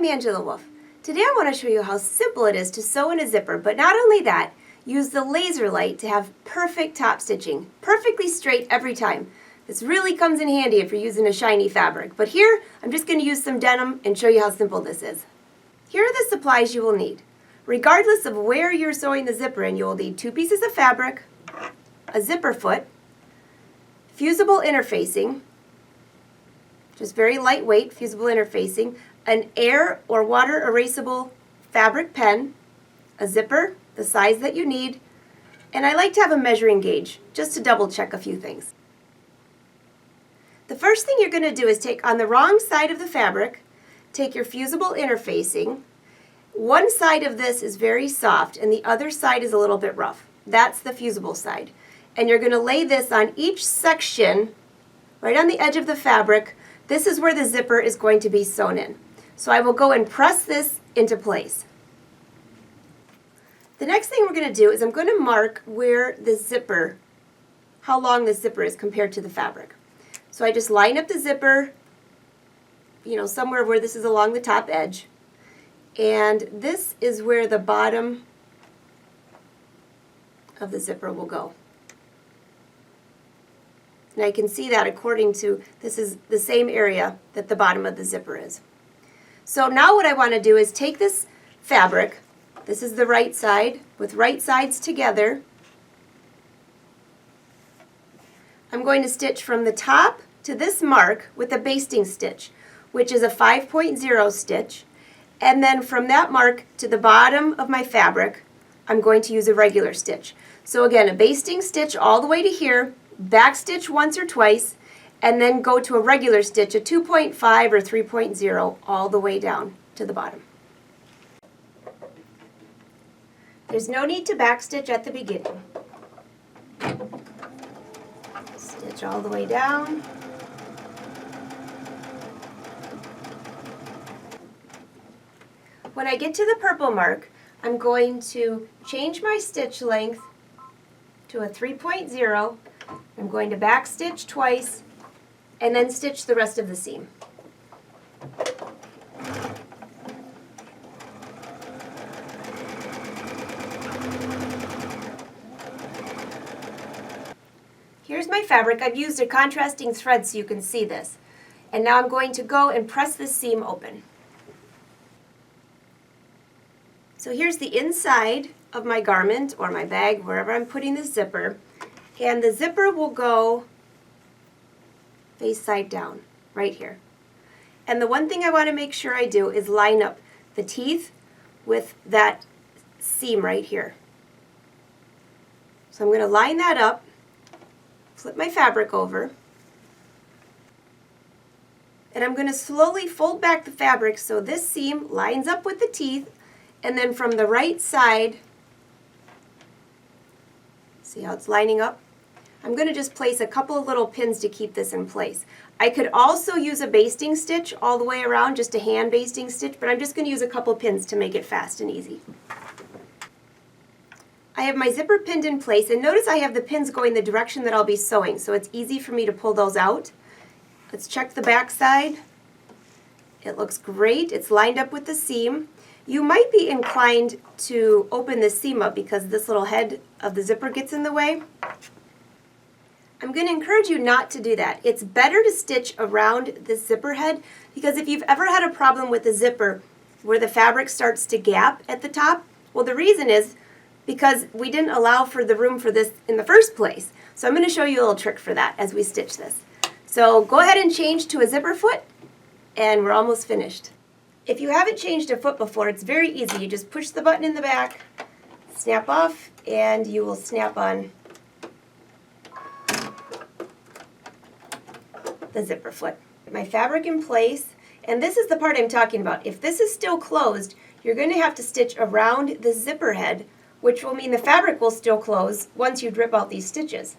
Angela Wolf. Today I want to show you how simple it is to sew in a zipper, but not only that, use the laser light to have perfect top stitching, perfectly straight every time. This really comes in handy if you're using a shiny fabric, but here I'm just going to use some denim and show you how simple this is. Here are the supplies you will need. Regardless of where you're sewing the zipper in, you will need 2 pieces of fabric, a zipper foot, fusible interfacing, just very lightweight fusible interfacing, an air or water erasable fabric pen, a zipper, the size that you need, and I like to have a measuring gauge just to double check a few things. The first thing you're going to do is take on the wrong side of the fabric, take your fusible interfacing. One side of this is very soft and the other side is a little bit rough. That's the fusible side. And you're going to lay this on each section right on the edge of the fabric. This is where the zipper is going to be sewn in. So I will go and press this into place. The next thing we're going to do is I'm going to mark where the zipper, how long the zipper is compared to the fabric. So I just line up the zipper, somewhere where this is along the top edge. And this is where the bottom of the zipper will go. And I can see that according to, this is the same area that the bottom of the zipper is. So now what I want to do is take this fabric, this is the right side, with right sides together. I'm going to stitch from the top to this mark with a basting stitch, which is a 5.0 stitch. And then from that mark to the bottom of my fabric, I'm going to use a regular stitch. So again, a basting stitch all the way to here, back stitch once or twice, and then go to a regular stitch, a 2.5 or 3.0, all the way down to the bottom. There's no need to back stitch at the beginning. Stitch all the way down. When I get to the purple mark, I'm going to change my stitch length to a 3.0. I'm going to back stitch twice and then stitch the rest of the seam. Here's my fabric. I've used a contrasting thread so you can see this. And now I'm going to go and press this seam open. So here's the inside of my garment or my bag, wherever I'm putting the zipper. And the zipper will go face side down, right here. And the one thing I want to make sure I do is line up the teeth with that seam right here. So I'm going to line that up, flip my fabric over, and I'm going to slowly fold back the fabric so this seam lines up with the teeth, and then from the right side, see how it's lining up? I'm going to just place a couple of little pins to keep this in place. I could also use a basting stitch all the way around, just a hand basting stitch, but I'm just going to use a couple pins to make it fast and easy. I have my zipper pinned in place, and notice I have the pins going the direction that I'll be sewing, so it's easy for me to pull those out. Let's check the back side. It looks great. It's lined up with the seam. You might be inclined to open the seam up because this little head of the zipper gets in the way. I'm going to encourage you not to do that. It's better to stitch around this zipper head because if you've ever had a problem with the zipper where the fabric starts to gap at the top, well, the reason is because we didn't allow for the room for this in the first place. So I'm going to show you a little trick for that as we stitch this. So go ahead and change to a zipper foot and we're almost finished. If you haven't changed a foot before, it's very easy. You just push the button in the back, snap off, and you will snap on the zipper foot. My fabric in place, and this is the part I'm talking about. If this is still closed, you're going to have to stitch around the zipper head, which will mean the fabric will still close once you drip out these stitches.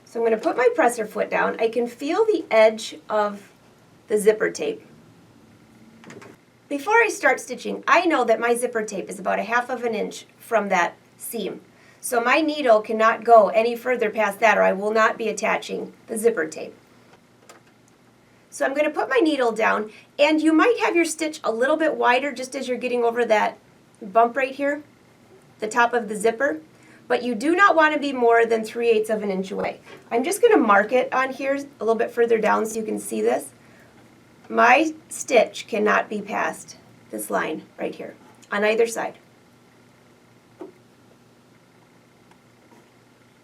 So I'm going to put my presser foot down. I can feel the edge of the zipper tape. Before I start stitching, I know that my zipper tape is about 1/2 inch from that seam. So my needle cannot go any further past that or I will not be attaching the zipper tape. So I'm going to put my needle down, and you might have your stitch a little bit wider just as you're getting over that bump right here, the top of the zipper, but you do not want to be more than 3/8 of an inch away. I'm just going to mark it on here a little bit further down so you can see this. My stitch cannot be past this line right here on either side.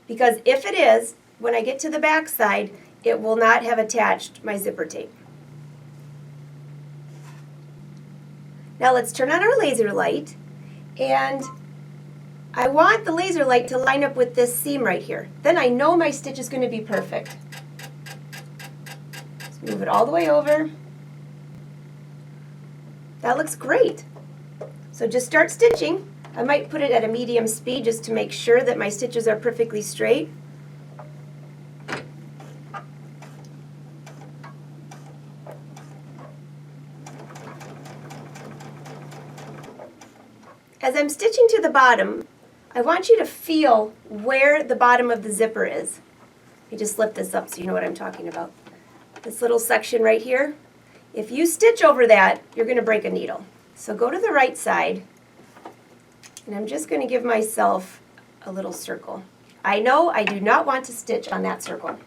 Because if it is, when I get to the back side, it will not have attached my zipper tape. Now let's turn on our laser light, and I want the laser light to line up with this seam right here. Then I know my stitch is going to be perfect. Let's move it all the way over. That looks great. So just start stitching. I might put it at a medium speed just to make sure that my stitches are perfectly straight. As I'm stitching to the bottom, I want you to feel where the bottom of the zipper is. Let me just lift this up so you know what I'm talking about. This little section right here. If you stitch over that, you're going to break a needle. So go to the right side, and I'm just going to give myself a little circle. I know I do not want to stitch on that circle.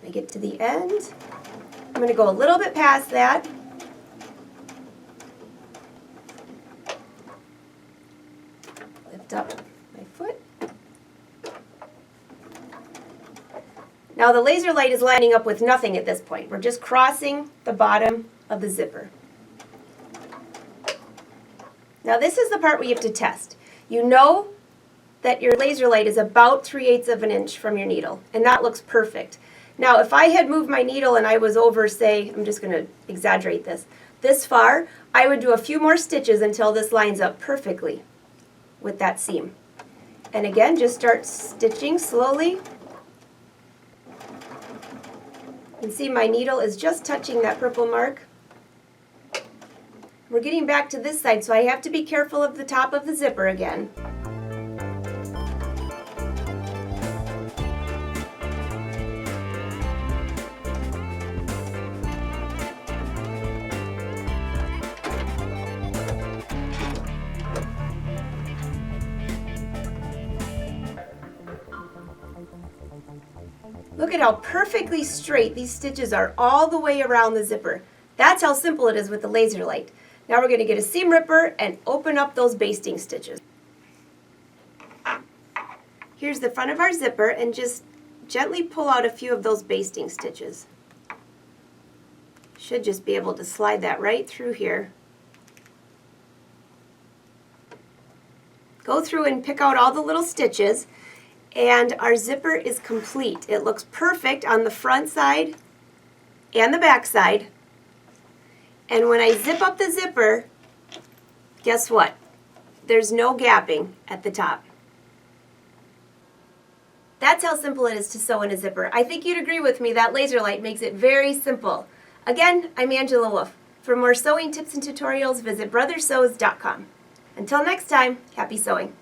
When I get to the end, I'm going to go a little bit past that. Lift up my foot. Now the laser light is lining up with nothing at this point. We're just crossing the bottom of the zipper. Now this is the part where you have to test. You know that your laser light is about 3/8 of an inch from your needle, and that looks perfect. Now if I had moved my needle and I was over, say, I'm just going to exaggerate this far, I would do a few more stitches until this lines up perfectly with that seam. And again, just start stitching slowly. You can see my needle is just touching that purple mark. We're getting back to this side, so I have to be careful of the top of the zipper again. Look at how perfectly straight these stitches are all the way around the zipper. That's how simple it is with the laser light. Now we're going to get a seam ripper and open up those basting stitches. Here's the front of our zipper, and just gently pull out a few of those basting stitches. Should just be able to slide that right through here. Go through and pick out all the little stitches, and our zipper is complete. It looks perfect on the front side and the back side. And when I zip up the zipper, guess what? There's no gapping at the top. That's how simple it is to sew in a zipper. I think you'd agree with me that laser light makes it very simple. Again, I'm Angela Wolf. For more sewing tips and tutorials, visit brothersews.com. Until next time, happy sewing.